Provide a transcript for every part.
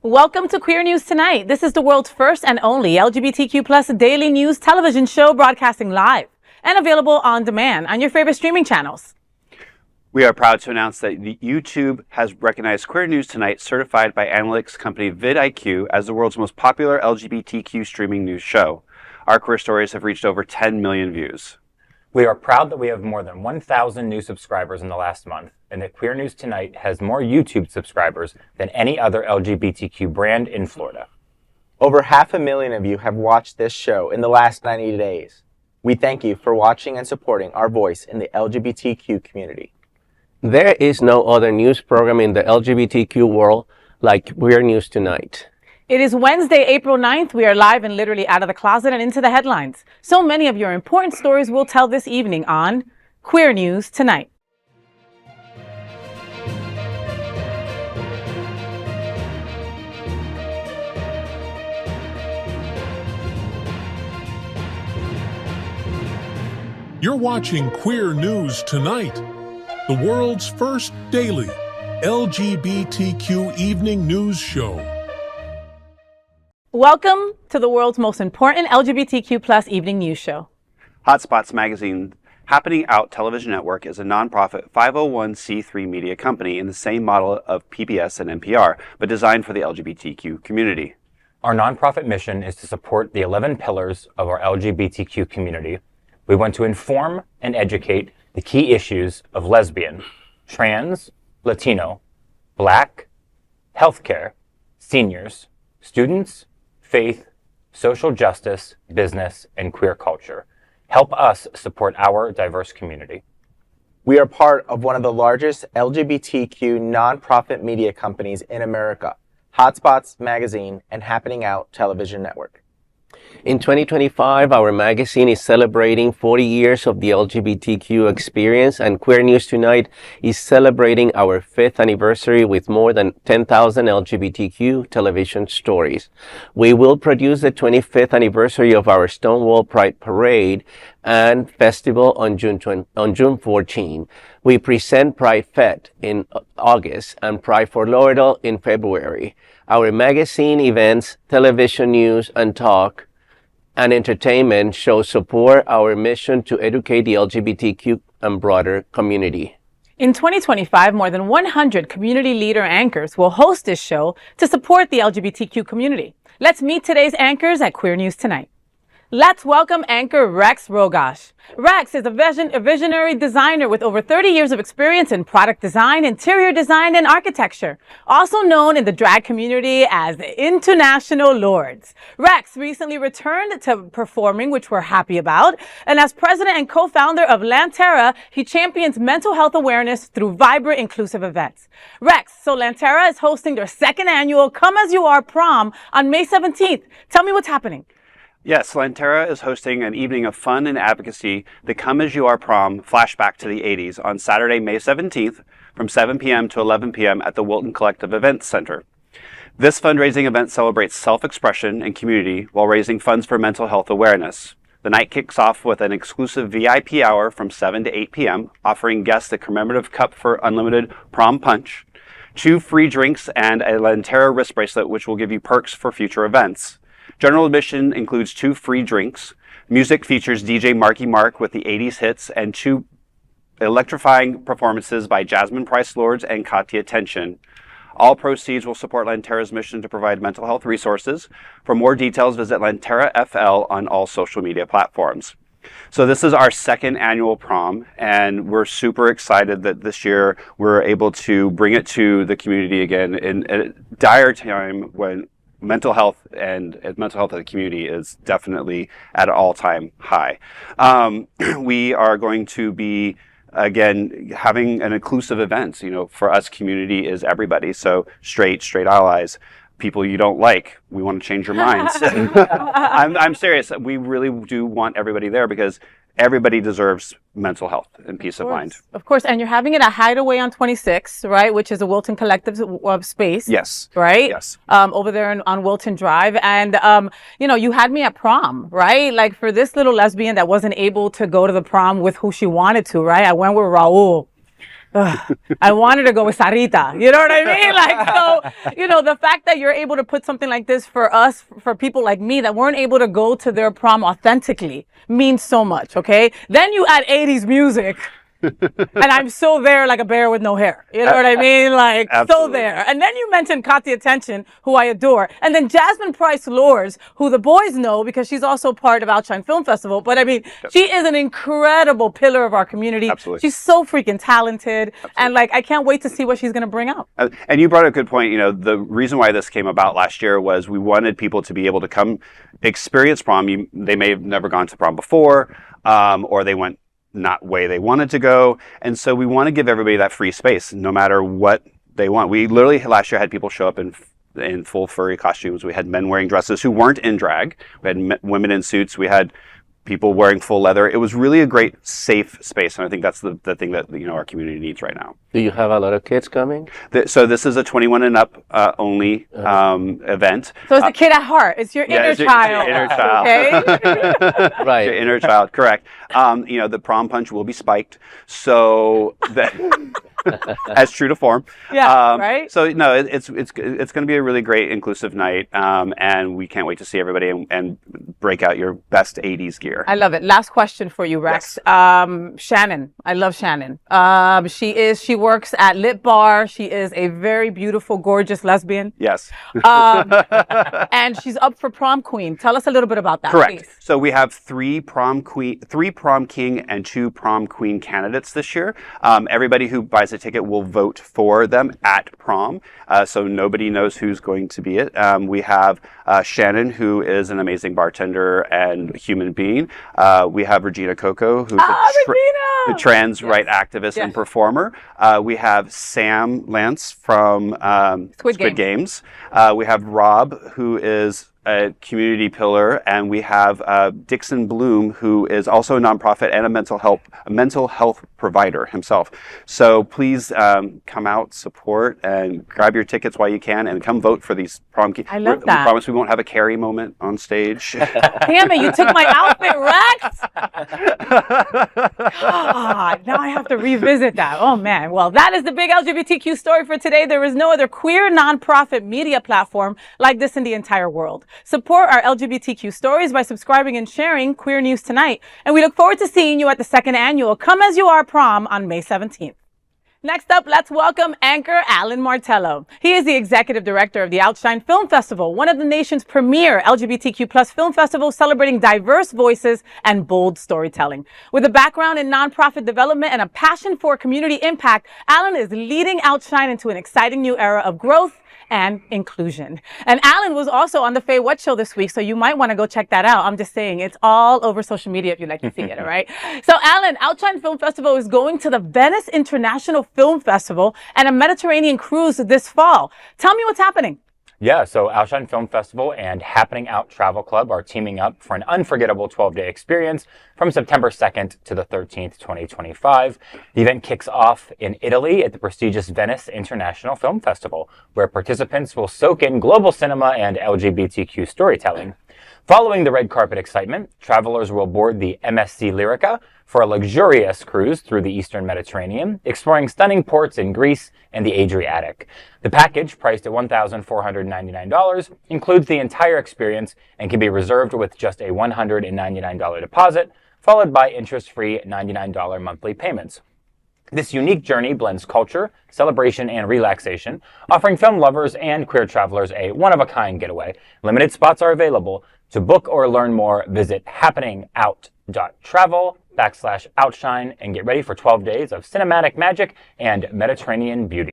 Welcome to Queer News Tonight. This is the world's first and only LGBTQ plus daily news television show broadcasting live and available on demand on your favorite streaming channels. We are proud to announce that YouTube has recognized Queer News Tonight, certified by analytics company vidIQ, as the world's most popular LGBTQ streaming news show. Our queer stories have reached over 10 million views. We are proud that we have more than 1,000 new subscribers in the last month, and that Queer News Tonight has more YouTube subscribers than any other LGBTQ brand in Florida. Over 500,000 of you have watched this show in the last 90 days. We thank you for watching and supporting our voice in the LGBTQ community. There is no other news program in the LGBTQ world like Queer News Tonight. It is Wednesday, April 9th. We are live and literally out of the closet and into the headlines. So many of your important stories we'll tell this evening on Queer News Tonight. You're watching Queer News Tonight, the world's first daily LGBTQ evening news show. Welcome to the world's most important LGBTQ plus evening news show. Hotspots Magazine Happening Out Television Network is a nonprofit 501c3 media company in the same model of PBS and NPR, but designed for the LGBTQ community. Our nonprofit mission is to support the 11 pillars of our LGBTQ community. We want to inform and educate the key issues of lesbian, trans, Latino, Black, healthcare, seniors, students, faith, social justice, business, and queer culture. Help us support our diverse community. We are part of one of the largest LGBTQ nonprofit media companies in America, Hotspots Magazine and Happening Out Television Network. In 2025, our magazine is celebrating 40 years of the LGBTQ experience, and Queer News Tonight is celebrating our 5th anniversary with more than 10,000 LGBTQ television stories. We will produce the 25th anniversary of our Stonewall Pride Parade and Festival on June 14. We present Pride Fete in August and Pride for Lauderdale in February. Our magazine events, television news, and talk and entertainment shows support our mission to educate the LGBTQ and broader community. In 2025, more than 100 community leader anchors will host this show to support the LGBTQ community. Let's meet today's anchors at Queer News Tonight. Let's welcome anchor Rex Rogosch. Rex is a visionary designer with over 30 years of experience in product design, interior design, and architecture, also known in the drag community as the International Lords. Rex recently returned to performing, which we're happy about, and as president and co-founder of Lantera, he champions mental health awareness through vibrant, inclusive events. Rex, so Lantera is hosting their 2nd annual Come As You Are Prom on May 17th. Tell me what's happening. Yes, Lantera is hosting an evening of fun and advocacy, the Come As You Are Prom flashback to the 80s, on Saturday, May 17th from 7 p.m. to 11 p.m. at the Wilton Collective Events Center. This fundraising event celebrates self-expression and community while raising funds for mental health awareness. The night kicks off with an exclusive VIP hour from 7 to 8 p.m., offering guests a commemorative cup for unlimited prom punch, 2 free drinks, and a Lantera wrist bracelet, which will give you perks for future events. General admission includes 2 free drinks. Music features DJ Marky Mark with the 80s hits and 2 electrifying performances by Jasmine Price Lords and Katya Tension. All proceeds will support Lantera's mission to provide mental health resources. For more details, visit Lantera FL on all social media platforms. So this is our 2nd annual prom, and we're super excited that this year we're able to bring it to the community again in a dire time when mental health of the community is definitely at an all-time high. We are going to be, again, having an inclusive event. You know, for us, community is everybody. So straight allies, people you don't like, we want to change your minds. I'm serious. We really do want everybody there because everybody deserves mental health and peace of mind. Of course, and you're having it at Hideaway on 26, right, which is a Wilton Collective space. Yes. Right? Yes. Over there on Wilton Drive. And, you know, you had me at prom, right? Like for this little lesbian that wasn't able to go to the prom with who she wanted to, right? I went with Raul. I wanted to go with Sarita. You know what I mean? Like, so, you know, the fact that you're able to put something like this for us, for people like me that weren't able to go to their prom authentically means so much, okay? Then you add 80s music. And I'm so there like a bear with no hair. You know what I mean? Like, Absolutely. so there. And then you mentioned Katia Attention, who I adore. And then Jasmine Price Lors, who the boys know because she's also part of OUTshine Film Festival. But I mean, she is an incredible pillar of our community. Absolutely. She's so freaking talented. And like, I can't wait to see what she's going to bring out. And you brought a good point. You know, the reason why this came about last year was we wanted people to be able to come experience prom. They may have never gone to prom before, or they went not way they wanted to go. And so we want to give everybody that free space, no matter what they want. We literally last year had people show up in full furry costumes. We had men wearing dresses who weren't in drag. We had women in suits. We had people wearing full leather. It was really a great, safe space. And I think that's the thing that, you know, our community needs right now. Do you have a lot of kids coming? So this is a 21 and up only event. So it's a kid at heart. It's your inner child. Your inner child. Okay? Right. Your inner child, correct. You know, the prom punch will be spiked. So that as true to form. Yeah, right? So no, it's going to be a really great inclusive night. And we can't wait to see everybody and break out your best 80s gear. I love it. Last question for you, Rex. Yes. Shannon. I love Shannon. She works at Lit Bar. She is a very beautiful, gorgeous lesbian. Yes. And she's up for prom queen. Tell us a little bit about that, Correct. please. So we have three prom king and 2 prom queen candidates this year. Everybody who buys a ticket will vote for them at prom. So nobody knows who's going to be it. We have Shannon, who is an amazing bartender and human being. We have Regina Coco, who's a trans right activist and performer. We have Sam Lance from Squid Games. We have Rob, who is a community pillar, and we have Dixon Bloom, who is also a nonprofit and a mental health provider himself. So please come out, support, and grab your tickets while you can, and come vote for these prom. I love that. We promise we won't have a Carrie moment on stage. Damn it! You took my outfit, Rex. God, now I have to revisit that. Oh man. Well, that is the big LGBTQ story for today. There is no other queer nonprofit media platform like this in the entire world. Support our LGBTQ stories by subscribing and sharing Queer News Tonight. And we look forward to seeing you at the 2nd annual Come As You Are prom on May 17th. Next up, let's welcome anchor Alan Martello. He is the executive director of the OUTshine Film Festival, one of the nation's premier LGBTQ plus film festivals celebrating diverse voices and bold storytelling. With a background in nonprofit development and a passion for community impact, Alan is leading OUTshine into an exciting new era of growth and inclusion. And Alan was also on the FayWhat show this week, so you might want to go check that out. I'm just saying, it's all over social media if you'd like to see it, all right? So Alan, OUTshine Film Festival is going to the Venice International Film Festival and a Mediterranean cruise this fall. Tell me what's happening. Yeah, so OUTshine Film Festival and Happening Out Travel Club are teaming up for an unforgettable 12-day experience from September 2nd to the 13th, 2025. The event kicks off in Italy at the prestigious Venice International Film Festival, where participants will soak in global cinema and LGBTQ storytelling. Following the red carpet excitement, travelers will board the MSC Lyrica for a luxurious cruise through the Eastern Mediterranean, exploring stunning ports in Greece and the Adriatic. The package, priced at $1,499, includes the entire experience and can be reserved with just a $199 deposit, followed by interest-free $99 monthly payments. This unique journey blends culture, celebration, and relaxation, offering film lovers and queer travelers a one-of-a-kind getaway. Limited spots are available. To book or learn more, visit happeningout.travel/OUTshine and get ready for 12 days of cinematic magic and Mediterranean beauty.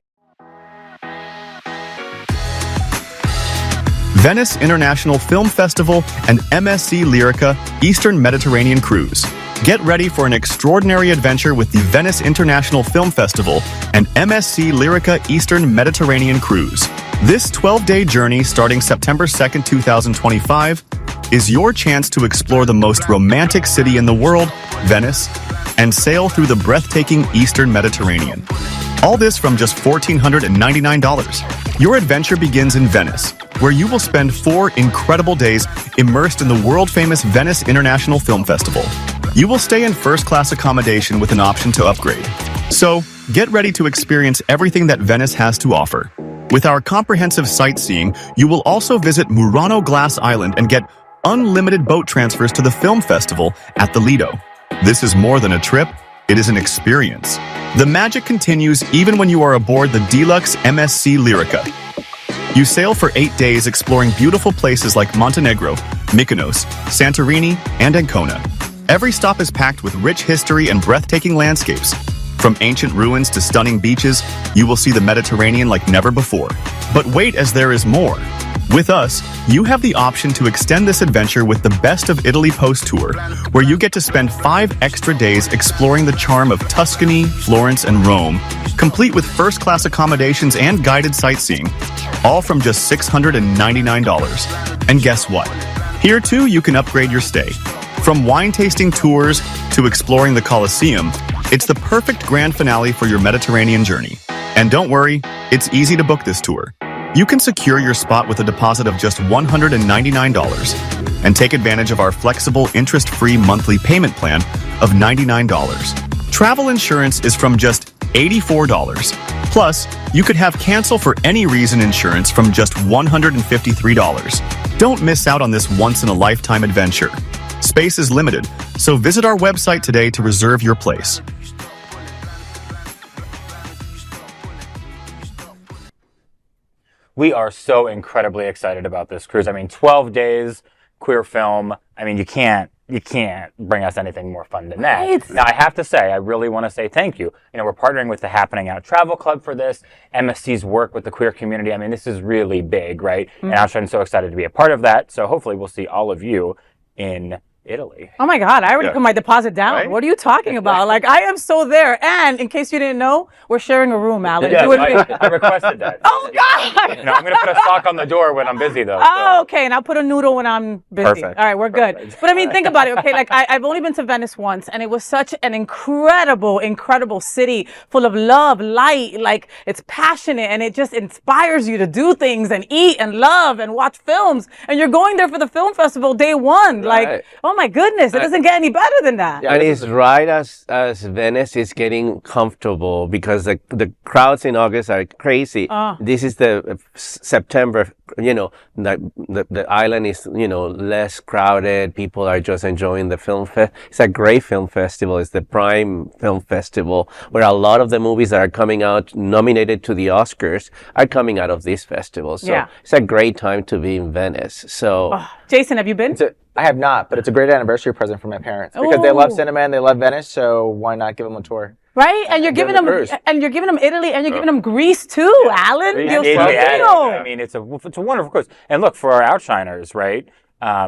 Venice International Film Festival and MSC Lyrica Eastern Mediterranean Cruise. Get ready for an extraordinary adventure with the Venice International Film Festival and MSC Lyrica Eastern Mediterranean Cruise. This 12-day journey starting September 2nd, 2025 is your chance to explore the most romantic city in the world, Venice, and sail through the breathtaking Eastern Mediterranean. All this from just $1,499. Your adventure begins in Venice, where you will spend 4 incredible days immersed in the world-famous Venice International Film Festival. You will stay in first-class accommodation with an option to upgrade. So, get ready to experience everything that Venice has to offer. With our comprehensive sightseeing, you will also visit Murano Glass Island and get unlimited boat transfers to the film festival at the Lido. This is more than a trip, it is an experience. The magic continues even when you are aboard the deluxe MSC Lyrica. You sail for 8 days exploring beautiful places like Montenegro, Mykonos, Santorini, and Ancona. Every stop is packed with rich history and breathtaking landscapes. From ancient ruins to stunning beaches, you will see the Mediterranean like never before. But wait, as there is more. With us, you have the option to extend this adventure with the Best of Italy Post Tour, where you get to spend 5 extra days exploring the charm of Tuscany, Florence, and Rome, complete with first-class accommodations and guided sightseeing, all from just $699. And guess what? Here too, you can upgrade your stay. From wine tasting tours to exploring the Colosseum, it's the perfect grand finale for your Mediterranean journey. And don't worry, it's easy to book this tour. You can secure your spot with a deposit of just $199 and take advantage of our flexible interest-free monthly payment plan of $99. Travel insurance is from just $84. Plus, you could have cancel for any reason insurance from just $153. Don't miss out on this once-in-a-lifetime adventure. Space is limited, so visit our website today to reserve your place. We are so incredibly excited about this cruise. I mean, 12 days, queer film. I mean, you can't bring us anything more fun than that. Right. Now, I have to say, I really want to say thank you. You know, we're partnering with the Happening Out Travel Club for this, MSC's work with the queer community. I mean, this is really big, right? And I'm so excited to be a part of that. So hopefully we'll see all of you in Italy. Oh my God, I already put my deposit down. Right? What are you talking about? Like, I am so there. And in case you didn't know, we're sharing a room, Alan. Yeah, You and me. I requested that. Oh God! You know, I'm going to put a sock on the door when I'm busy, though. Oh, okay. And I'll put a noodle when I'm busy. Perfect. All right, we're good. But I mean, think about it. Okay, like I've only been to Venice once, and it was such an incredible city full of love, light. Like, it's passionate, and it just inspires you to do things and eat and love and watch films. And you're going there for the film festival day one. Right. Like, oh my goodness, it doesn't get any better than that. And it's right as Venice is getting comfortable, because the crowds in August are crazy. This is the September, you know, the island is, you know, less crowded. People are just enjoying the film It's a great film festival. It's the prime film festival where a lot of the movies that are coming out nominated to the Oscars are coming out of this festival. So it's a great time to be in Venice. So Jason, have you been? I have not, but it's a great anniversary present for my parents because they love cinema and they love Venice. So why not give them a tour? Right, and you're giving them Italy, and you're giving them Greece too, Alan. I mean, it's a wonderful cruise. And look, for our Outshiners, right?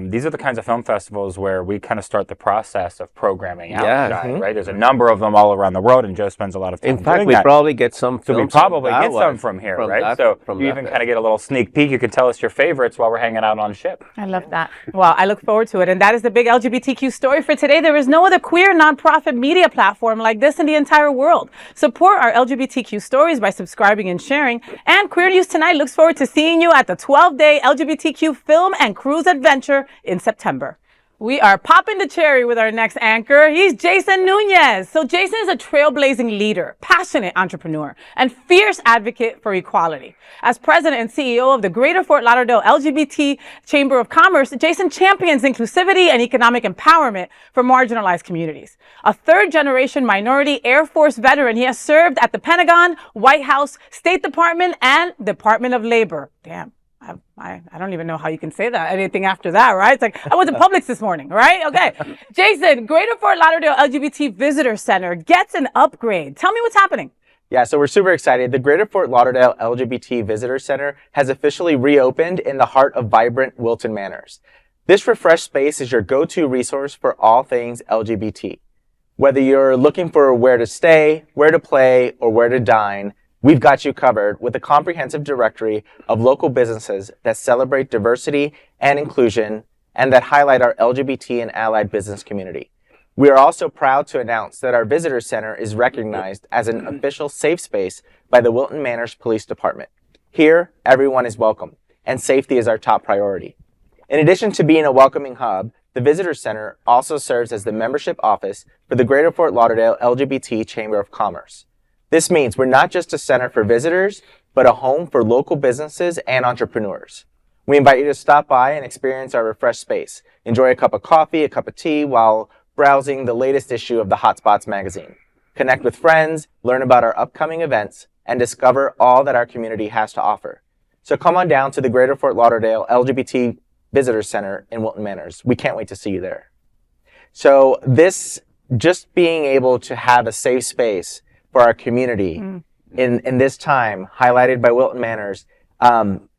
These are the kinds of film festivals where we kind of start the process of programming OUTshine, right? There's a number of them all around the world, and Joe spends a lot of time in fact, doing we that. probably get some. So we probably get some from here, right? So you even kind of get a little sneak peek. You can tell us your favorites while we're hanging out on ship. I love that. Well, I look forward to it. And that is the big LGBTQ story for today. There is no other queer nonprofit media platform like this in the entire world. Support our LGBTQ stories by subscribing and sharing. And Queer News Tonight looks forward to seeing you at the 12-day LGBTQ film and cruise adventure in September. We are popping the cherry with our next anchor. He's Jason Nunez. So Jason is a trailblazing leader, passionate entrepreneur, and fierce advocate for equality. As president and CEO of the Greater Fort Lauderdale LGBT Chamber of Commerce, Jason champions inclusivity and economic empowerment for marginalized communities. A third-generation minority Air Force veteran, he has served at the Pentagon, White House, State Department, and Department of Labor. Damn. I don't even know how you can say that. Anything after that, right? It's like, I was in Publix this morning, right? Okay. Jason, Greater Fort Lauderdale LGBT Visitor Center gets an upgrade. Tell me what's happening. Yeah, so we're super excited. The Greater Fort Lauderdale LGBT Visitor Center has officially reopened in the heart of vibrant Wilton Manors. This refreshed space is your go-to resource for all things LGBT. Whether you're looking for where to stay, where to play, or where to dine, we've got you covered with a comprehensive directory of local businesses that celebrate diversity and inclusion and that highlight our LGBT and allied business community. We are also proud to announce that our visitor center is recognized as an official safe space by the Wilton Manors Police Department. Here, everyone is welcome, and safety is our top priority. In addition to being a welcoming hub, the visitor center also serves as the membership office for the Greater Fort Lauderdale LGBT Chamber of Commerce. This means we're not just a center for visitors, but a home for local businesses and entrepreneurs. We invite you to stop by and experience our refreshed space. Enjoy a cup of coffee, a cup of tea while browsing the latest issue of the Hotspots magazine. Connect with friends, learn about our upcoming events, and discover all that our community has to offer. So come on down to the Greater Fort Lauderdale LGBT Visitor Center in Wilton Manors. We can't wait to see you there. So this, just being able to have a safe space for our community in this time, highlighted by Wilton Manors,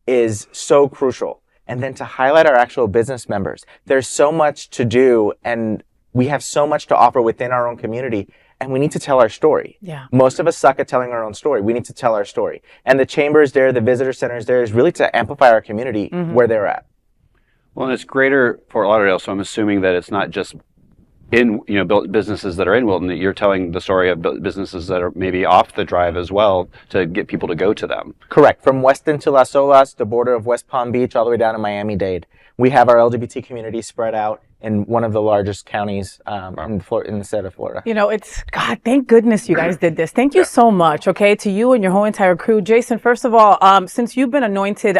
is so crucial. And then to highlight our actual business members. There's so much to do, and we have so much to offer within our own community, and we need to tell our story. Yeah. Most of us suck at telling our own story. We need to tell our story. And the chamber is there, the visitor center is there, is really to amplify our community where they're at. Well, and it's Greater Fort Lauderdale, so I'm assuming that it's not just in, businesses that are in Wilton, that you're telling the story of businesses that are maybe off the drive as well to get people to go to them. Correct. From Weston to Las Olas, the border of West Palm Beach, all the way down to Miami-Dade. We have our LGBT community spread out in one of the largest counties in the state of Florida. God, thank goodness you guys did this. Thank you so much, okay, to you and your whole entire crew. Jason, first of all, since you've been anointed,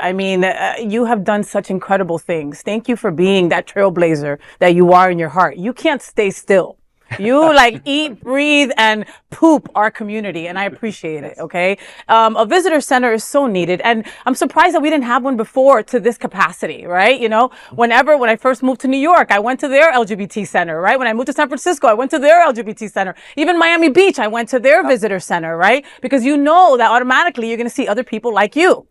you have done such incredible things. Thank you for being that trailblazer that you are in your heart. You can't stay still. You eat, breathe, and poop our community, and I appreciate it, okay? A visitor center is so needed, and I'm surprised that we didn't have one before to this capacity, right? When I first moved to New York, I went to their LGBT center, right? When I moved to San Francisco, I went to their LGBT center. Even Miami Beach, I went to their visitor center, right? Because that automatically you're going to see other people like you.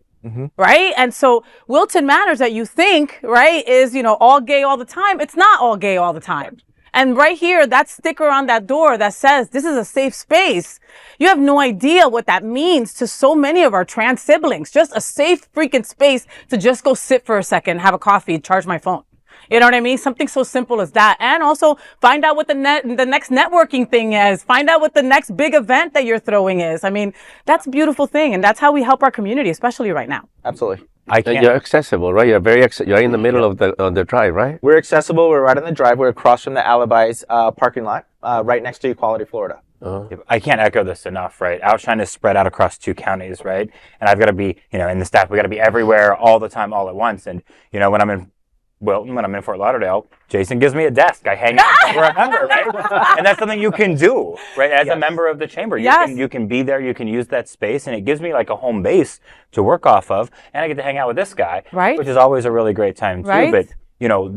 Right? And so Wilton Manors that you think, right, is, all gay all the time. It's not all gay all the time. And right here, that sticker on that door that says this is a safe space, you have no idea what that means to so many of our trans siblings. Just a safe freaking space to just go sit for a second, have a coffee, charge my phone. You know what I mean? Something so simple as that. And also find out what the next networking thing is. Find out what the next big event that you're throwing is. That's a beautiful thing. And that's how we help our community, especially right now. Absolutely. You're accessible, right? You're in the middle of the drive, right? We're accessible. We're right on the drive. We're across from the Alibis parking lot, right next to Equality, Florida. I can't echo this enough, right? OUTshine is spread out across 2 counties, right? And I've got to be, and the staff, we got to be everywhere all the time, all at once. And, when I'm in Wilton, when I'm in Fort Lauderdale, Jason gives me a desk. I hang out for a member, right? And that's something you can do, right? As a member of the chamber, you can be there, you can use that space, and it gives me like a home base to work off of, and I get to hang out with this guy, right? Which is always a really great time too. Right? But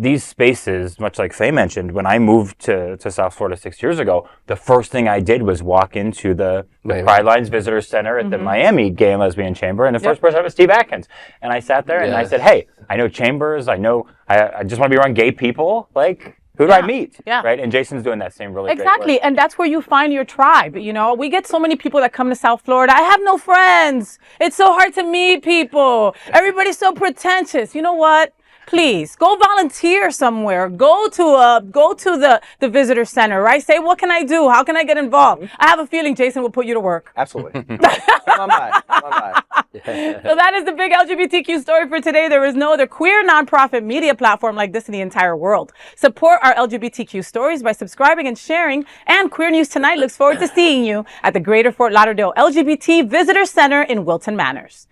these spaces, much like Faye mentioned, when I moved to South Florida 6 years ago, the first thing I did was walk into the Pride Lines Visitor Center at the Miami Gay and Lesbian Chamber, and the first person was Steve Atkins. And I sat there and I said, hey, I know chambers, I just want to be around gay people, who do I meet? Yeah. Right? And Jason's doing that same really Exactly. great work. And that's where you find your tribe. We get so many people that come to South Florida. I have no friends. It's so hard to meet people. Everybody's so pretentious. You know what? Please go volunteer somewhere. Go to the visitor center, right? Say, what can I do? How can I get involved? I have a feeling Jason will put you to work. Absolutely. Come on by. So that is the big LGBTQ story for today. There is no other queer nonprofit media platform like this in the entire world. Support our LGBTQ stories by subscribing and sharing. And Queer News Tonight looks forward to seeing you at the Greater Fort Lauderdale LGBT Visitor Center in Wilton Manors.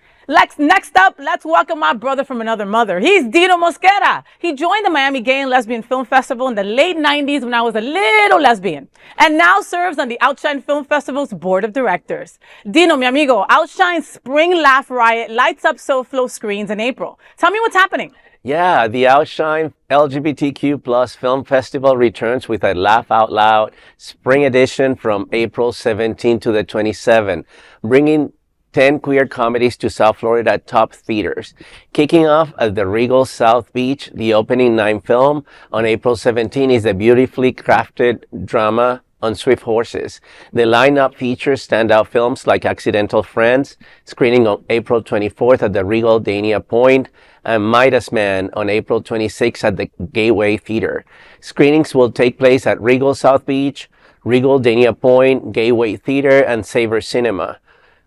Next up, let's welcome my brother from another mother. He's Dino Mosquera. He joined the Miami Gay and Lesbian Film Festival in the late 90s when I was a little lesbian, and now serves on the OUTshine Film Festival's board of directors. Dino, mi amigo, OUTshine Spring Laugh Riot lights up SoFlo screens in April. Tell me what's happening. Yeah, the OUTshine LGBTQ Plus Film Festival returns with a Laugh Out Loud Spring Edition from April 17 to the 27th, bringing 10 queer comedies to South Florida top theaters. Kicking off at the Regal South Beach, the opening night film on April 17 is the beautifully crafted drama on Swift Horses. The lineup features standout films like Accidental Friends, screening on April 24th at the Regal Dania Point, and Midas Man on April 26th at the Gateway Theater. Screenings will take place at Regal South Beach, Regal Dania Point, Gateway Theater, and Savor Cinema.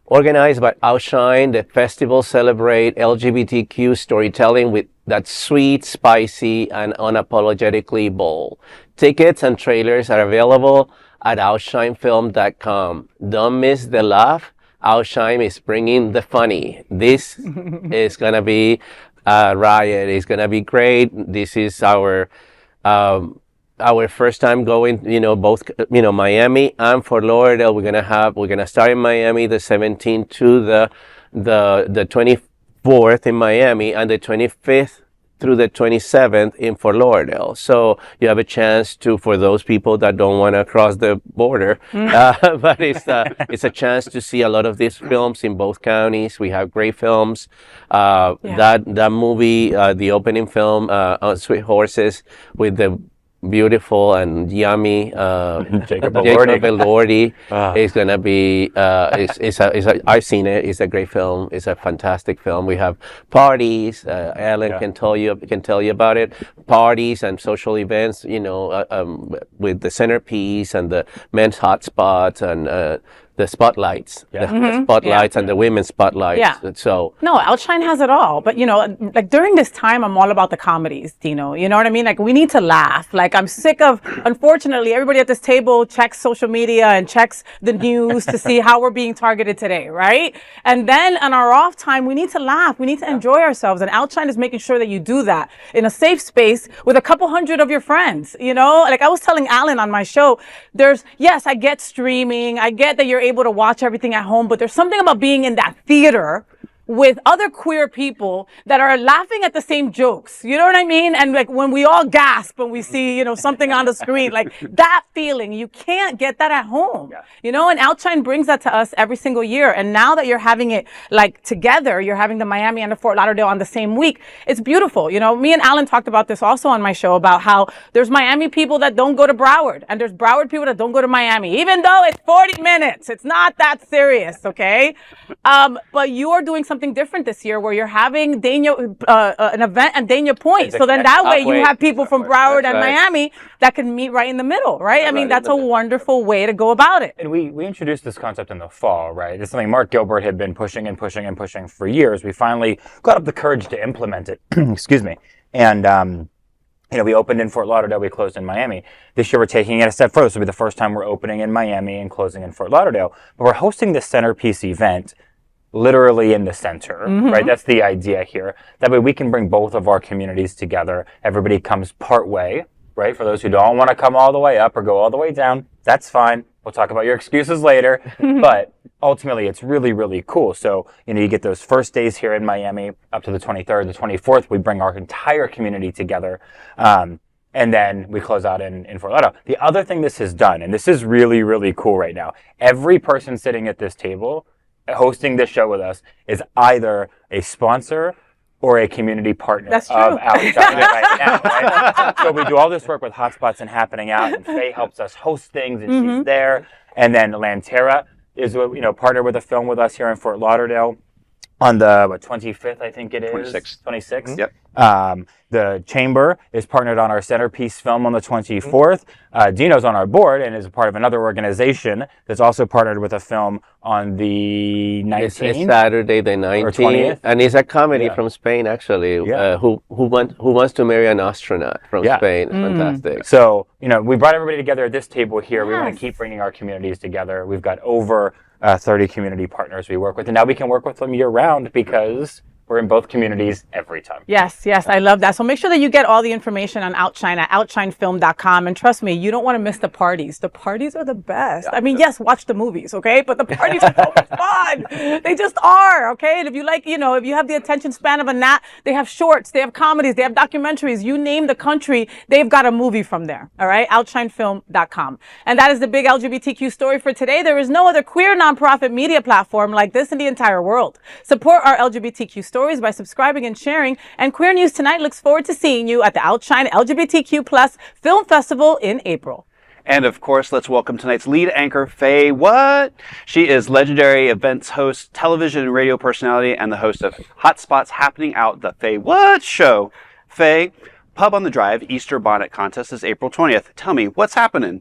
Organized by OUTshine, the festival celebrates LGBTQ storytelling with that sweet, spicy, and unapologetically bold. Tickets and trailers are available at OUTshineFilm.com. Don't miss the laugh. OUTshine is bringing the funny. This is going to be Riot. It's going to be great. This is our first time going, both, Miami and Fort Lauderdale. We're going to start in Miami the 17th to the 24th in Miami, and the 25th through the 27th in Fort Lauderdale. So you have a chance for those people that don't want to cross the border, but it's a chance to see a lot of these films in both counties. We have great films. That movie, the opening film, on Sweet Horses, with the beautiful and yummy Jacob Elordi is going to be I've seen it. It's a great film. It's a fantastic film. We have parties. Ellen can tell you about it. Parties and social events, with the centerpiece and the men's hotspots and the spotlights, the spotlights and the women's spotlights. Yeah. So no, OUTshine has it all. But like during this time, I'm all about the comedies, Dino. You know what I mean? Like we need to laugh. Like I'm sick of, unfortunately, everybody at this table checks social media and checks the news to see how we're being targeted today, right? And then on our off time, we need to laugh. We need to enjoy ourselves. And OUTshine is making sure that you do that in a safe space with a couple hundred of your friends. Like I was telling Alan on my show, yes, I get streaming. I get that you're able to watch everything at home, but there's something about being in that theater with other queer people that are laughing at the same jokes. You know what I mean? And like when we all gasp when we see, something on the screen, like that feeling, you can't get that at home. And OUTshine brings that to us every single year. And now that you're having it like together, you're having the Miami and the Fort Lauderdale on the same week. It's beautiful. Me and Alan talked about this also on my show about how there's Miami people that don't go to Broward and there's Broward people that don't go to Miami, even though it's 40 minutes. It's not that serious. Okay. But you are doing something different this year where you're having an event at Dania Point. So then that way you have people from Broward and Miami that can meet right in the middle, right? I mean, that's a wonderful way to go about it. And we introduced this concept in the fall, right? It's something Mark Gilbert had been pushing and pushing and pushing for years. We finally got up the courage to implement it. Excuse me. And, we opened in Fort Lauderdale, we closed in Miami. This year we're taking it a step further. This will be the first time we're opening in Miami and closing in Fort Lauderdale. But we're hosting this centerpiece event literally in the center, right? That's the idea here. That way we can bring both of our communities together. Everybody comes part way, right? For those who don't want to come all the way up or go all the way down, that's fine. We'll talk about your excuses later. But ultimately, it's really, really cool. So, you get those first days here in Miami up to the 23rd, the 24th. We bring our entire community together. And then we close out in Fort Lauderdale. The other thing this has done, and this is really, really cool right now, every person sitting at this table hosting this show with us is either a sponsor or a community partner of OUTshine right now. Right? So we do all this work with Hotspots and Happening Out, and Faye helps us host things, and she's there. And then Lantera is partnered with a film with us here in Fort Lauderdale on the 25th, I think it is. 26th. Yep. The Chamber is partnered on our centerpiece film on the 24th. Dino's on our board and is a part of another organization that's also partnered with a film on the 19th. It's Saturday the 19th, and it's a comedy from Spain, actually. Who wants to marry an astronaut from Spain? Fantastic. So we brought everybody together at this table here. We want to keep bringing our communities together. We've got over 30 community partners we work with, and now we can work with them year round because we're in both communities every time. Yes, I love that. So make sure that you get all the information on OUTshine at OUTshineFilm.com. And trust me, you don't want to miss the parties. The parties are the best. I mean, yes, watch the movies, okay? But the parties are so much fun. They just are, okay? And if you like, if you have the attention span of a gnat, they have shorts, they have comedies, they have documentaries. You name the country, they've got a movie from there, all right? OUTshineFilm.com. And that is the big LGBTQ story for today. There is no other queer nonprofit media platform like this in the entire world. Support our LGBTQ stories by subscribing and sharing. And Queer News Tonight looks forward to seeing you at the OUTshine LGBTQ+ Film Festival in April. And of course, let's welcome tonight's lead anchor, FayWhat. She is legendary events host, television and radio personality, and the host of Hotspots Happening Out, the FayWhat Show. Faye, Pub on the Drive Easter Bonnet Contest is April 20th. Tell me, what's happening?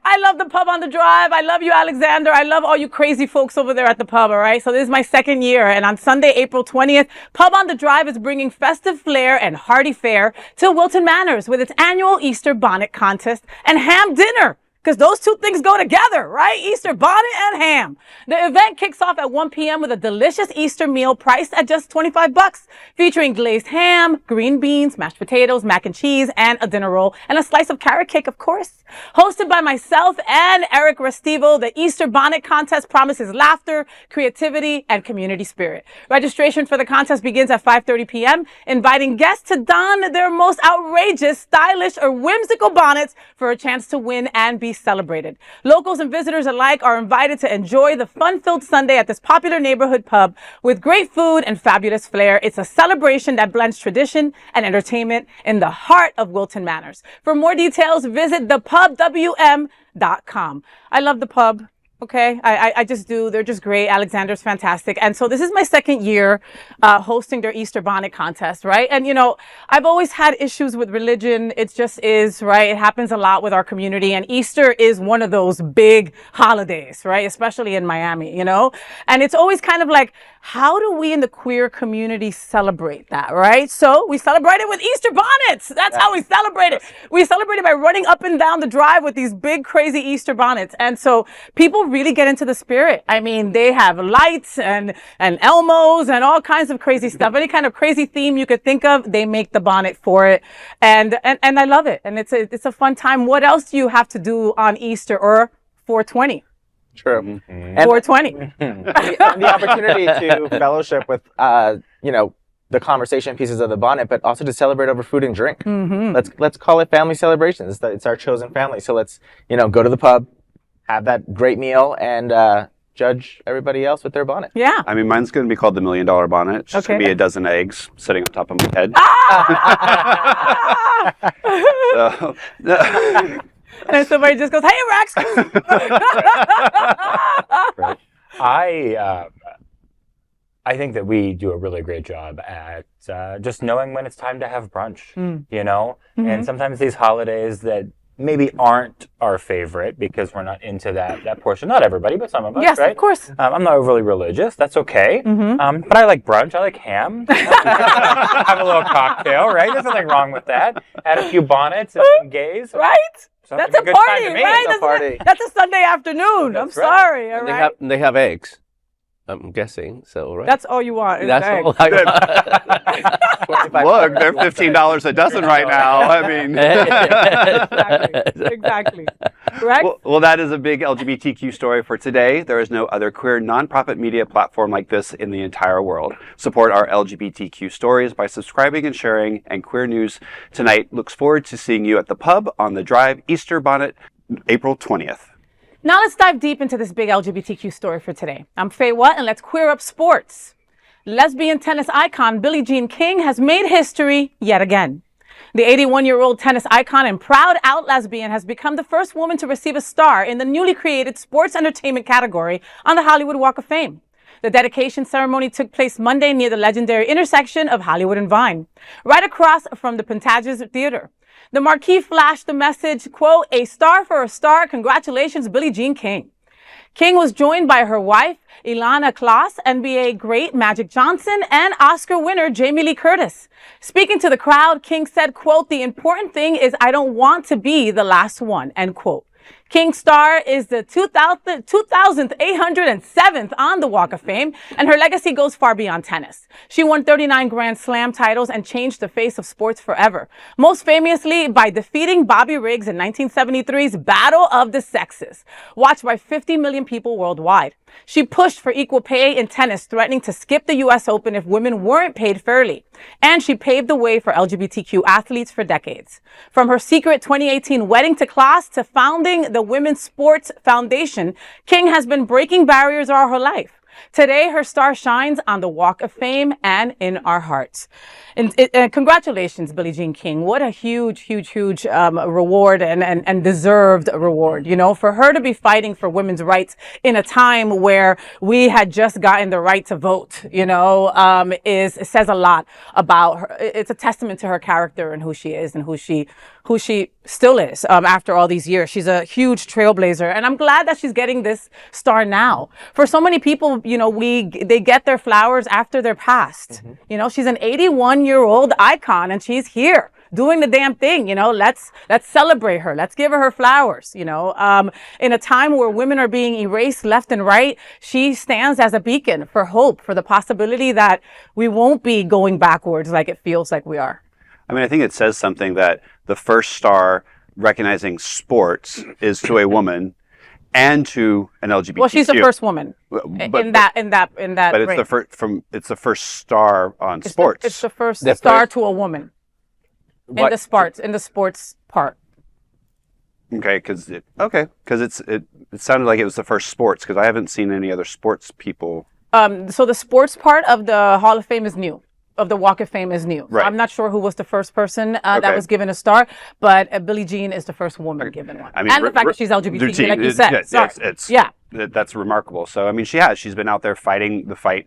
I love the Pub on the Drive. I love you, Alexander. I love all you crazy folks over there at the pub, all right? So this is my second year, and on Sunday, April 20th, Pub on the Drive is bringing festive flair and hearty fare to Wilton Manors with its annual Easter Bonnet Contest and ham dinner. because those two things go together, right? Easter bonnet and ham. The event kicks off at 1 p.m. with a delicious Easter meal priced at just $25, featuring glazed ham, green beans, mashed potatoes, mac and cheese, and a dinner roll, and a slice of carrot cake, of course. Hosted by myself and Eric Restivo, the Easter bonnet contest promises laughter, creativity, and community spirit. Registration for the contest begins at 5:30 p.m., inviting guests to don their most outrageous, stylish, or whimsical bonnets for a chance to win and be celebrated. Locals and visitors alike are invited to enjoy the fun-filled Sunday at this popular neighborhood pub with great food and fabulous flair. It's a celebration that blends tradition and entertainment in the heart of Wilton Manors. For more details, visit thepubwm.com. I love the pub. Okay, I just do. They're just great. Alexander's fantastic. And so this is my second year hosting their Easter bonnet contest, right? And, you know, I've always had issues with religion. It just is, right? It happens a lot with our community. And Easter is one of those big holidays, right? Especially in Miami, you know? And it's always kind of like, how do we in the queer community celebrate that, right? So we celebrate it with Easter bonnets. That's how we celebrate it. We celebrate it by running up and down the drive with these big, crazy Easter bonnets. And so people really get into the spirit. I mean, they have lights and Elmos and all kinds of crazy stuff. Any kind of crazy theme you could think of, they make the bonnet for it. And I love it. And it's a fun time. What else do you have to do on Easter or 420? True. And 420. The opportunity to fellowship with, you know, the conversation pieces of the bonnet, but also to celebrate over food and drink. Let's call it family celebrations. It's our chosen family. So let's, you know, go to the pub, have that great meal, and judge everybody else with their bonnet. Yeah. I mean, mine's going to be called the $1 Million Bonnet. It's just going to be a dozen eggs sitting on top of my head. So, and somebody just goes, "Hey, Rex." Right. I think that we do a really great job at just knowing when it's time to have brunch, you know? And sometimes these holidays that maybe aren't our favorite because we're not into that portion. Not everybody, but some of us, yes, right? Of course. I'm not overly religious. That's okay. But I like brunch. I like ham. Have a little cocktail, right? There's nothing wrong with that. Add a few bonnets and some gays. Right? That's a party, right? That's a Sunday afternoon. I'm sorry. All right. They have eggs, I'm guessing. So, right? That's all you want. That's all I want. look, they're $15 a dozen right now. I mean, exactly. Correct? Well, that is a big LGBTQ story for today. There is no other queer nonprofit media platform like this in the entire world. Support our LGBTQ stories by subscribing and sharing. And Queer News Tonight looks forward to seeing you at the pub on the Drive Easter Bonnet, April 20th. Now let's dive deep into this big LGBTQ story for today. I'm FayWhat, and let's queer up sports. Lesbian tennis icon Billie Jean King has made history yet again. The 81-year-old tennis icon and proud out lesbian has become the first woman to receive a star in the newly created sports entertainment category on the Hollywood Walk of Fame. The dedication ceremony took place Monday near the legendary intersection of Hollywood and Vine, right across from the Pantages Theater. The marquee flashed the message, quote, "A star for a star. Congratulations, Billie Jean King." King was joined by her wife, Ilana Kloss, NBA great Magic Johnson, and Oscar winner Jamie Lee Curtis. Speaking to the crowd, King said, quote, "The important thing is I don't want to be the last one," end quote. King's star is the 2,807th on the Walk of Fame, and her legacy goes far beyond tennis. She won 39 Grand Slam titles and changed the face of sports forever, most famously by defeating Bobby Riggs in 1973's Battle of the Sexes, watched by 50 million people worldwide. She pushed for equal pay in tennis, threatening to skip the U.S. Open if women weren't paid fairly. And she paved the way for LGBTQ athletes for decades. From her secret 2018 wedding to Kloss to founding the Women's Sports Foundation, King has been breaking barriers all her life. Today, her star shines on the Walk of Fame and in our hearts. And congratulations, Billie Jean King. What a huge reward and deserved reward, you know, for her to be fighting for women's rights in a time where we had just gotten the right to vote, you know, says a lot about her. It's a testament to her character and who she is and who she still is after all these years. She's a huge trailblazer, and I'm glad that she's getting this star now. For so many people, you know, they get their flowers after they're passed. You know, she's an 81-year-old icon, and she's here doing the damn thing. Let's celebrate her. Let's give her flowers. In a time where women are being erased left and right, she stands as a beacon for hope, for the possibility that we won't be going backwards like it feels like we are. I mean, I think it says something that the first star recognizing sports is to a woman and to an LGBTQ. Well, she's the first woman in that. But it's the first star on sports. It's the first star to a woman in the sports part. Okay, because it sounded like it was the first sports, because I haven't seen any other sports people. So the sports part of the Hall of Fame is new. Of the Walk of Fame is new. Right. I'm not sure who was the first person that was given a star, but Billie Jean is the first woman given one. I mean, and the fact that she's LGBT, like you said. That's remarkable. So, I mean, she's been out there fighting the fight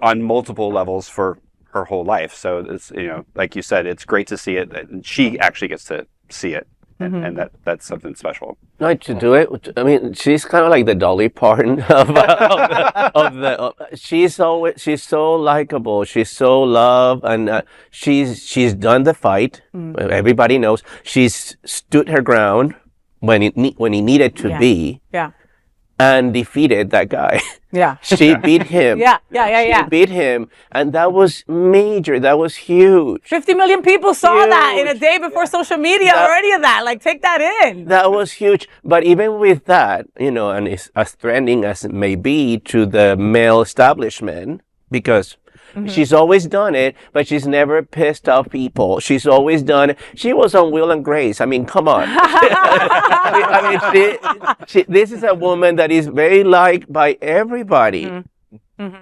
on multiple levels for her whole life. So it's, like you said, it's great to see it. And she actually gets to see it. And that's something special. Not to do it. I mean, she's kind of like the Dolly Parton she's so likable. She's so loved, and she's done the fight. Everybody knows she's stood her ground when he needed to be. Yeah. And defeated that guy. Yeah. She beat him. She beat him. And that was major. That was huge. 50 million people saw that in a day before social media or any of that. Like, take that in. That was huge. But even with that, and it's as threatening as it may be to the male establishment, because she's always done it, but she's never pissed off people. She's always done it. She was on Will and Grace. I mean, come on. This is a woman that is very liked by everybody.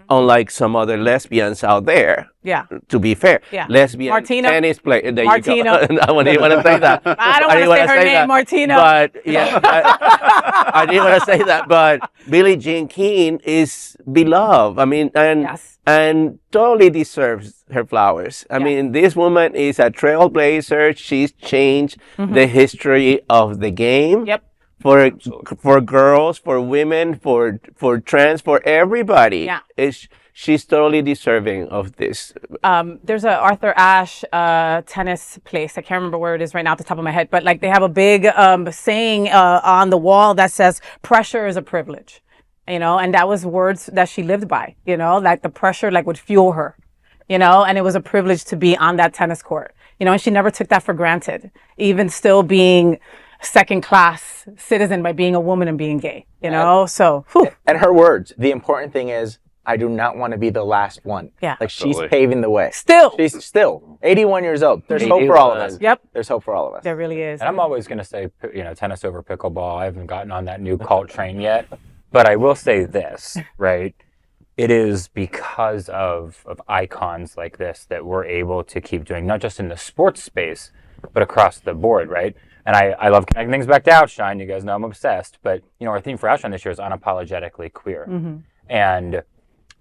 Unlike some other lesbians out there. Yeah. To be fair. Yeah. Lesbian Martino. Tennis player. There Martino. You go. I didn't want to say that. I don't want to say her name, Martino. But yeah, I didn't want to say that. But Billie Jean King is beloved. I mean, and totally deserves her flowers. I mean, this woman is a trailblazer. She's changed the history of the game. Yep. For girls, for women, for trans, for everybody. Yeah. She's totally deserving of this. There's a Arthur Ashe tennis place. I can't remember where it is right now off the top of my head, but like they have a big saying on the wall that says pressure is a privilege. And that was words that she lived by, like the pressure would fuel her, and it was a privilege to be on that tennis court, and she never took that for granted, even still being second class citizen by being a woman and being gay, so. Whew. And her words, the important thing is, I do not want to be the last one. Yeah. Like she's paving the way. She's still 81 years old. There's hope for all of us. Yep. There's hope for all of us. There really is. And I'm always going to say, tennis over pickleball. I haven't gotten on that new cult train yet. But I will say this, right? It is because of icons like this that we're able to keep doing, not just in the sports space, but across the board, right? And I love connecting things back to OUTshine. You guys know I'm obsessed. But, our theme for OUTshine this year is unapologetically queer. And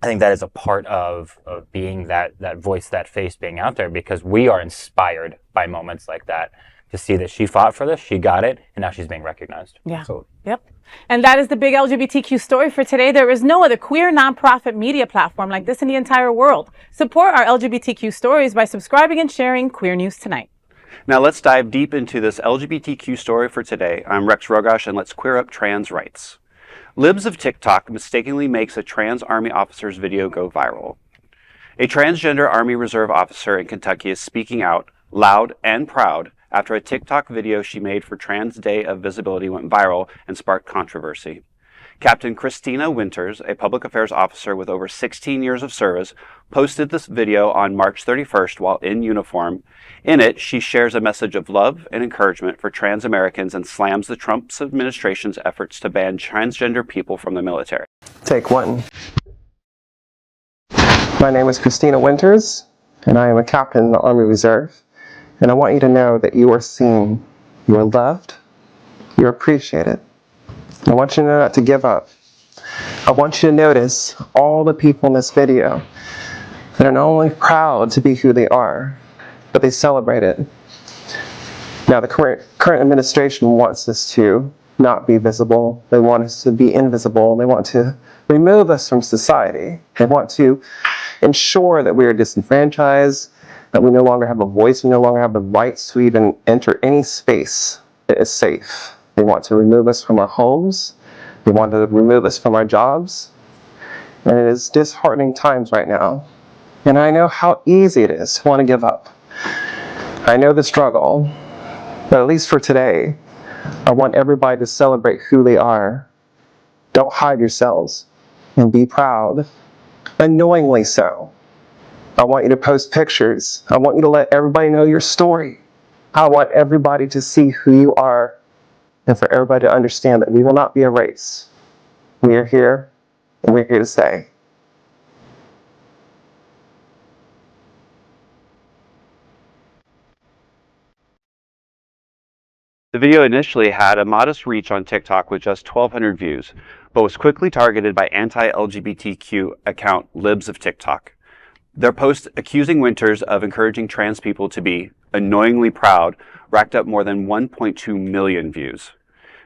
I think that is a part of being that voice, that face being out there, because we are inspired by moments like that to see that she fought for this, she got it, and now she's being recognized. Yeah. Yep. And that is the big LGBTQ story for today. There is no other queer nonprofit media platform like this in the entire world. Support our LGBTQ stories by subscribing and sharing Queer News Tonight. Now let's dive deep into this LGBTQ story for today. I'm Rex Rogosch, and let's queer up trans rights. Libs of TikTok mistakenly makes a trans Army officer's video go viral. A transgender Army Reserve officer in Kentucky is speaking out, loud and proud, after a TikTok video she made for Trans Day of Visibility went viral and sparked controversy. Captain Christina Winters, a public affairs officer with over 16 years of service, posted this video on March 31st while in uniform. In it, she shares a message of love and encouragement for trans Americans and slams the Trump administration's efforts to ban transgender people from the military. Take one. My name is Christina Winters, and I am a captain in the Army Reserve. And I want you to know that you are seen, you are loved, you're appreciated. I want you to know not to give up. I want you to notice all the people in this video that are not only proud to be who they are, but they celebrate it. Now, the current administration wants us to not be visible. They want us to be invisible. They want to remove us from society. They want to ensure that we are disenfranchised, that we no longer have a voice, we no longer have the rights to even enter any space that is safe. They want to remove us from our homes. They want to remove us from our jobs. And it is disheartening times right now. And I know how easy it is to want to give up. I know the struggle, but at least for today, I want everybody to celebrate who they are. Don't hide yourselves and be proud, unknowingly so. I want you to post pictures. I want you to let everybody know your story. I want everybody to see who you are and for everybody to understand that we will not be a race. We are here and we're here to stay. The video initially had a modest reach on TikTok with just 1,200 views, but was quickly targeted by anti-LGBTQ account Libs of TikTok. Their post accusing Winters of encouraging trans people to be annoyingly proud racked up more than 1.2 million views.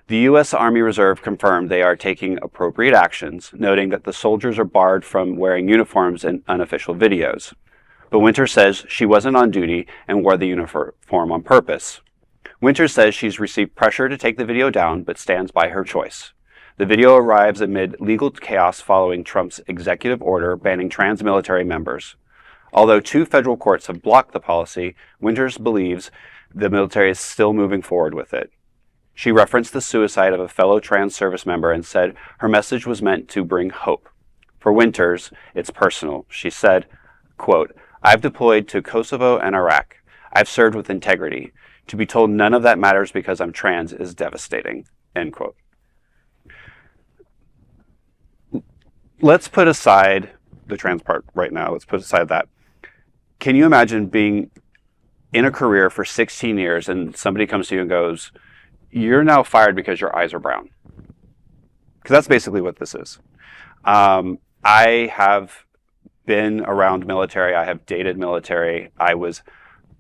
The U.S. Army Reserve confirmed they are taking appropriate actions, noting that the soldiers are barred from wearing uniforms in unofficial videos. But Winters says she wasn't on duty and wore the uniform on purpose. Winters says she's received pressure to take the video down, but stands by her choice. The video arrives amid legal chaos following Trump's executive order banning trans military members. Although 2 federal courts have blocked the policy, Winters believes the military is still moving forward with it. She referenced the suicide of a fellow trans service member and said her message was meant to bring hope. For Winters, it's personal. She said, quote, "I've deployed to Kosovo and Iraq. I've served with integrity. To be told none of that matters because I'm trans is devastating," end quote. Let's put aside the trans part right now. Let's put aside that. Can you imagine being in a career for 16 years and somebody comes to you and goes, "You're now fired because your eyes are brown"? Because that's basically what this is. I have been around military. I have dated military. I was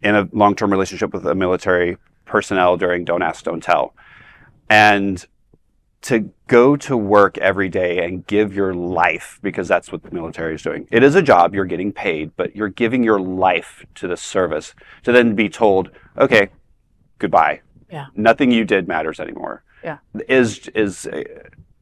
in a long-term relationship with a military personnel during Don't Ask, Don't Tell. And to go to work every day and give your life, because that's what the military is doing. It is a job, you're getting paid, but you're giving your life to the service to then be told, okay, goodbye. Yeah. Nothing you did matters anymore. Yeah.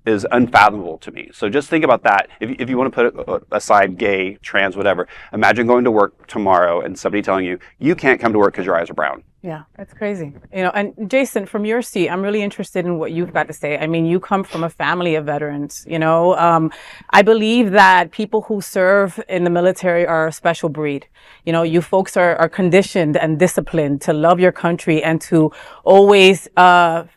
Is unfathomable to me. So just think about that. If you want to put aside gay, trans, whatever, imagine going to work tomorrow and somebody telling you, you can't come to work because your eyes are brown. Yeah, that's crazy. You know, and Jason, from your seat, I'm really interested in what you've got to say. I mean, you come from a family of veterans, you know. I believe that people who serve in the military are a special breed. You know, you folks are conditioned and disciplined to love your country and to always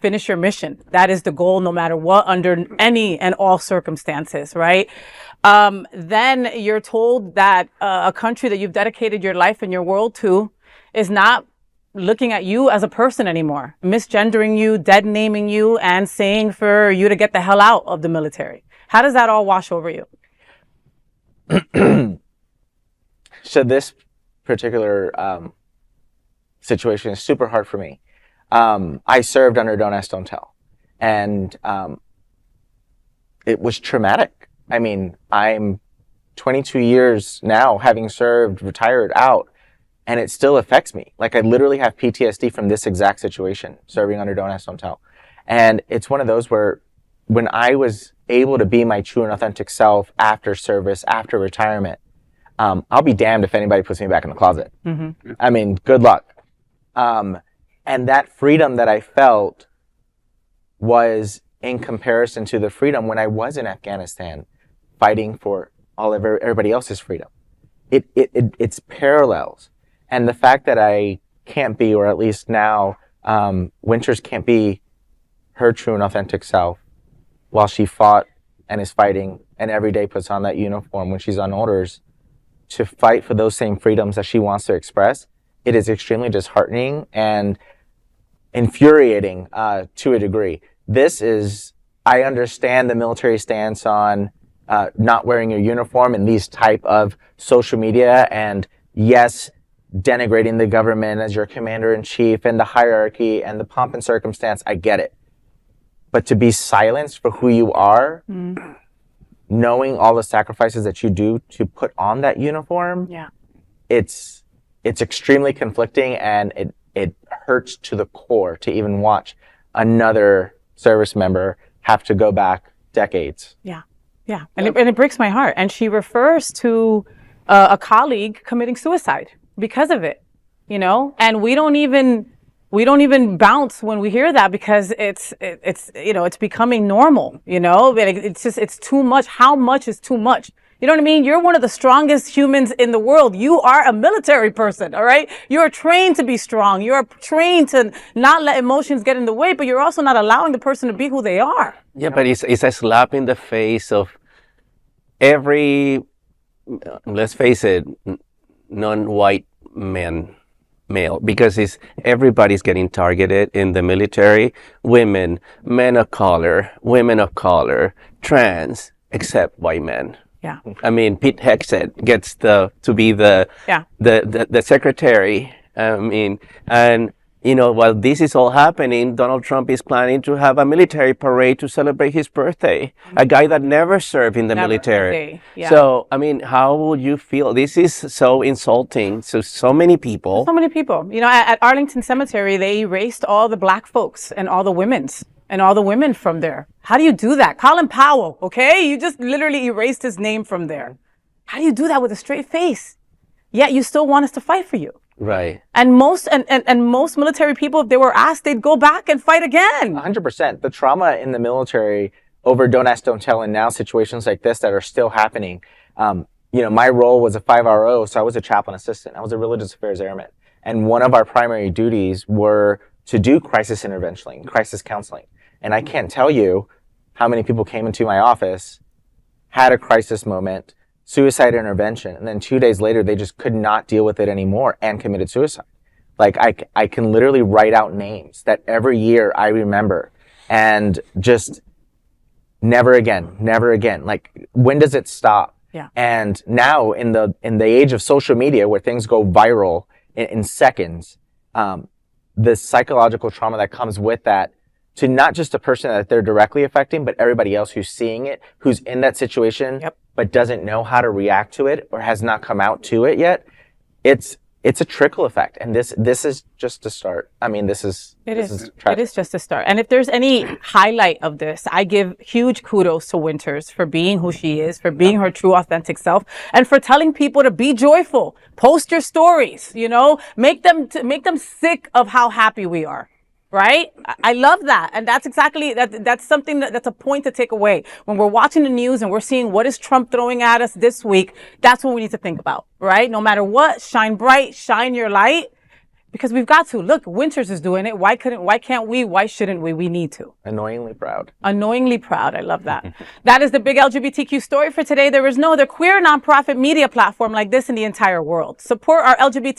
finish your mission. That is the goal, no matter what, under any and all circumstances, right? Then you're told that a country that you've dedicated your life and your world to is not looking at you as a person anymore, misgendering you, dead naming you, and saying for you to get the hell out of the military. How does that all wash over you? So this particular situation is super hard for me. I served under Don't Ask, Don't Tell, and it was traumatic. I mean, I'm 22 years now, having served, retired, out, and it still affects me. Like, I literally have PTSD from this exact situation, serving under Don't Ask, Don't Tell. And it's one of those where when I was able to be my true and authentic self after service, after retirement, I'll be damned if anybody puts me back in the closet. Mm-hmm. I mean, good luck. And that freedom that I felt was in comparison to the freedom when I was in Afghanistan, fighting for everybody else's freedom. It's parallels. And the fact that I can't be, or at least now, Winters can't be her true and authentic self while she fought and is fighting and every day puts on that uniform when she's on orders to fight for those same freedoms that she wants to express, it is extremely disheartening and infuriating to a degree. I understand the military stance on not wearing your uniform in these type of social media, and yes, denigrating the government as your commander-in-chief and the hierarchy and the pomp and circumstance, I get it. But to be silenced for who you are, knowing all the sacrifices that you do to put on that uniform, yeah, it's it's extremely conflicting, and it hurts to the core to even watch another service member have to go back decades. Yeah. And it breaks my heart. And she refers to a colleague committing suicide because of it, you know, and we don't even bounce when we hear that, because it's you know, it's becoming normal, you know, but it's too much. How much is too much? You know what I mean? You're one of the strongest humans in the world. You are a military person, all right? You're trained to be strong. You're trained to not let emotions get in the way, but you're also not allowing the person to be who they are. Yeah, but it's a slap in the face of every, let's face it, non-white male, because everybody's getting targeted in the military. Women, men of color, women of color, trans, except white men. Yeah. I mean, Pete Hegseth gets to be the secretary. I mean, and you know, while this is all happening, Donald Trump is planning to have a military parade to celebrate his birthday. A guy that never served in the military. Yeah. So, I mean, how would you feel? This is so insulting to so many people. So many people. You know, at Arlington Cemetery, they erased all the black folks and all the women from there. How do you do that? Colin Powell, okay? You just literally erased his name from there. How do you do that with a straight face? Yet you still want us to fight for you. Right. And most military people, if they were asked, they'd go back and fight again. 100%. The trauma in the military over don't ask, don't tell, and now situations like this that are still happening. You know, my role was a 5RO, so I was a chaplain assistant. I was a religious affairs airman. And one of our primary duties were to do crisis intervention, crisis counseling. And I can't tell you how many people came into my office, had a crisis moment, suicide intervention, and then 2 days later, they just could not deal with it anymore and committed suicide. Like, I can literally write out names that every year I remember, and just never again. Like, when does it stop? Yeah. And now in the age of social media, where things go viral in seconds, the psychological trauma that comes with that, to not just the person that they're directly affecting, but everybody else who's seeing it, who's in that situation, but doesn't know how to react to it or has not come out to it yet. It's a trickle effect, and this is just a start. I mean, it is just a start. And if there's any highlight of this, I give huge kudos to Winters for being who she is, for being her true, authentic self, and for telling people to be joyful. Post your stories, you know, make them sick of how happy we are. Right? I love that. And that's exactly, that's something that's a point to take away. When we're watching the news and we're seeing what is Trump throwing at us this week, that's what we need to think about, right? No matter what, shine bright, shine your light, because we've got to. Look, Winters is doing it. Why can't we? Why shouldn't we? We need to. Annoyingly proud. Annoyingly proud. I love that. That is the big LGBTQ story for today. There is no other queer nonprofit media platform like this in the entire world. Support our LGBT